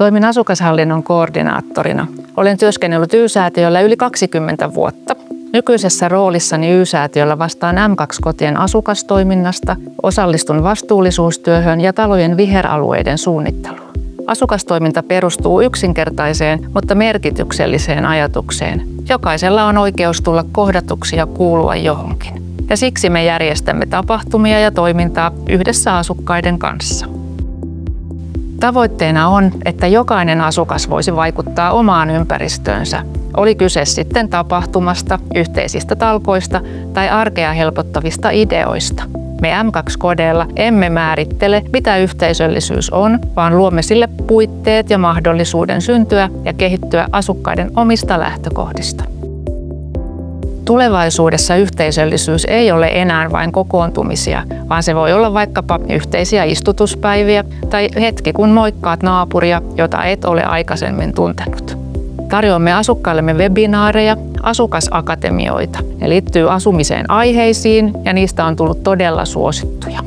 Toimin asukashallinnon koordinaattorina. Olen työskennellyt Y-säätiöllä yli 20 vuotta. Nykyisessä roolissani Y-säätiöllä vastaan M2-kotien asukastoiminnasta, osallistun vastuullisuustyöhön ja talojen viheralueiden suunnitteluun. Asukastoiminta perustuu yksinkertaiseen, mutta merkitykselliseen ajatukseen. Jokaisella on oikeus tulla kohdatuksi ja kuulua johonkin. Ja siksi me järjestämme tapahtumia ja toimintaa yhdessä asukkaiden kanssa. Tavoitteena on, että jokainen asukas voisi vaikuttaa omaan ympäristöönsä. Oli kyse sitten tapahtumasta, yhteisistä talkoista tai arkea helpottavista ideoista. Me M2-kodeilla emme määrittele, mitä yhteisöllisyys on, vaan luomme sille puitteet ja mahdollisuuden syntyä ja kehittyä asukkaiden omista lähtökohdista. Tulevaisuudessa yhteisöllisyys ei ole enää vain kokoontumisia, vaan se voi olla vaikkapa yhteisiä istutuspäiviä tai hetki, kun moikkaat naapuria, jota et ole aikaisemmin tuntenut. Tarjoamme asukkaillemme webinaareja, asukasakatemioita. Ne liittyy asumiseen aiheisiin ja niistä on tullut todella suosittuja.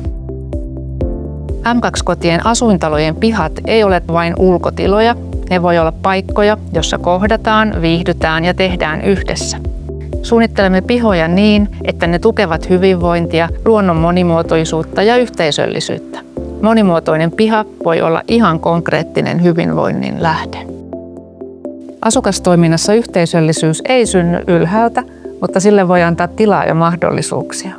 M2-kotien asuintalojen pihat ei ole vain ulkotiloja, ne voi olla paikkoja, jossa kohdataan, viihdytään ja tehdään yhdessä. Suunnittelemme pihoja niin, että ne tukevat hyvinvointia, luonnon monimuotoisuutta ja yhteisöllisyyttä. Monimuotoinen piha voi olla ihan konkreettinen hyvinvoinnin lähde. Asukastoiminnassa yhteisöllisyys ei synny ylhäältä, mutta sille voi antaa tilaa ja mahdollisuuksia.